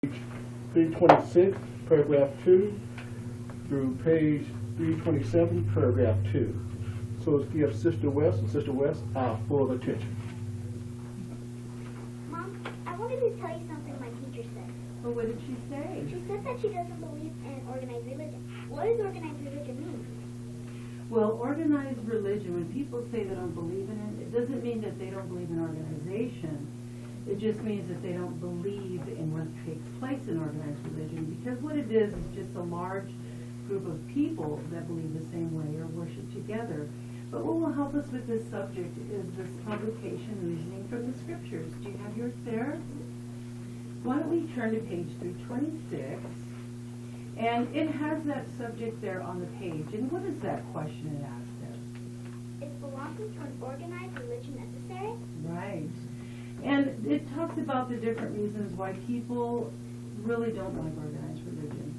326, paragraph 2, through page 327, paragraph 2. So let's give Sister West and Sister West our full attention. Mom, I wanted to tell you something my teacher said. Well, what did she say? She said that she doesn't believe in organized religion. What does organized religion mean? Well, organized religion, when people say they don't believe in it, it doesn't mean that they don't believe in organization. It just means that they don't believe in what takes place in organized religion, because what it is just a large group of people that believe the same way or worship together. But what will help us with this subject is this publication, Reasoning from the Scriptures. Do you have yours there? Why don't we turn to page 326? And it has that subject there on the page. And what is that question it asks there? Is belonging to an organized religion necessary? Right. And it talks about the different reasons why people really don't like organized religion.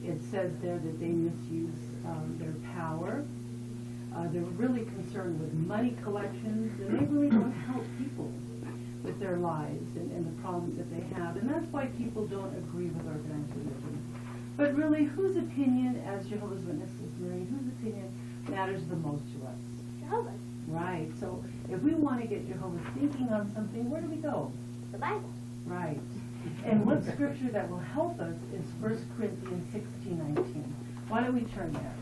It says there that they misuse their power. They're really concerned with money collections, and they really don't help people with their lives and the problems that they have. And that's why people don't agree with organized religion. But really, whose opinion, as Jehovah's Witnesses, Marie, whose opinion matters the most to us? Jehovah's. Right. So if we want to get Jehovah's thinking on something, where do we go? The Bible. Right. And what scripture that will help us is 1 Corinthians 16:19. Why don't we turn there?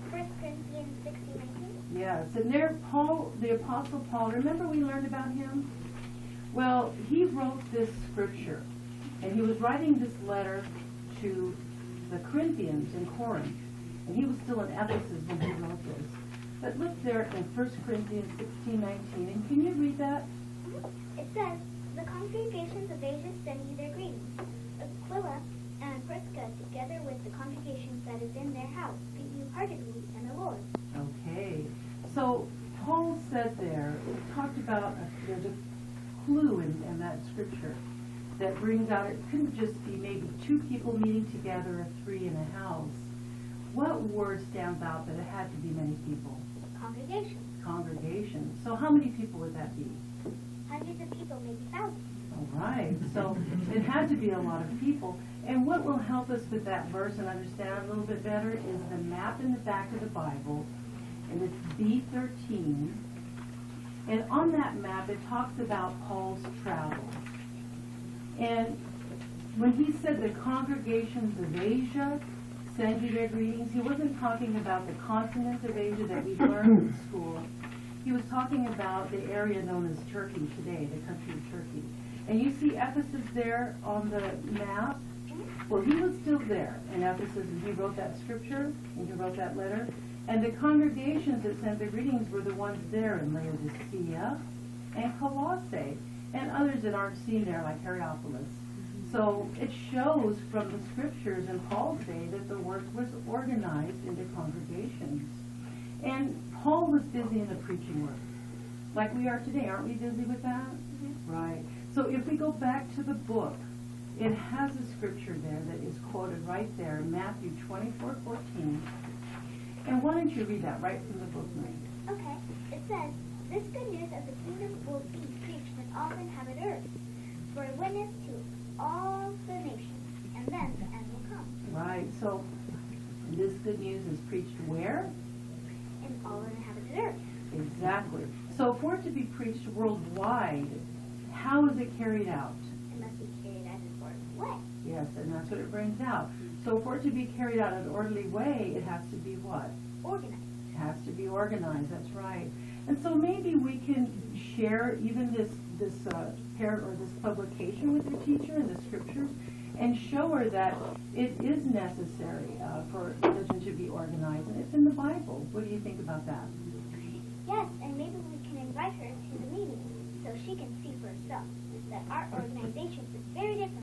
1 Corinthians 16:19. Yes. And there, Paul, the Apostle Paul, remember we learned about him? Well, he wrote this scripture, and he was writing this letter to the Corinthians in Corinth, and he was still in Ephesus when he wrote this. But look there in 1 Corinthians 16:19, and can you read that? It says, the congregations of Asia send you their greetings. Aquila and Prisca, together with the congregation that is in their house, greet you heartily in the Lord. Okay. So Paul said there, it talked about, there's a clue in that scripture that brings out, it couldn't just be maybe two people meeting together or three in a house. What word stands out that it had to be many people? Congregation. Congregation. So how many people would that be? Hundreds of people, maybe thousands. All right. So it had to be a lot of people. And what will help us with that verse and understand a little bit better is the map in the back of the Bible, and it's B13. And on that map, it talks about Paul's travels. And when he said the congregations of Asia send you their greetings, he wasn't talking about the continent of Asia that we learned in school. He was talking about the area known as Turkey today, the country of Turkey. And you see Ephesus there on the map. Well, he was still there in Ephesus, and he wrote that scripture, and he wrote that letter. And the congregations that sent the greetings were the ones there in Laodicea and Colossae, and others that aren't seen there, like Hierapolis. So it shows from the scriptures in Paul's day that the work was organized into congregations. And Paul was busy in the preaching work, like we are today. Aren't we busy with that? Mm-hmm. Right. So if we go back to the book, it has a scripture there that is quoted right there, Matthew 24:14. And why don't you read that right from the book, Marie? Okay. It says, this good news of the kingdom will be preached in all the inhabited earth, for a witness to all the nations, and then the end will come. Right. So this good news is preached where? In all the inhabited earth. Exactly. So for it to be preached worldwide, how is it carried out? It must be carried out in an orderly way. Yes, and that's what it brings out. So for it to be carried out in an orderly way, it has to be what? Organized. It has to be organized, that's right. And so maybe we can share even this parent or this publication with your teacher in the scriptures and show her that it is necessary for religion to be organized. And it's in the Bible. What do you think about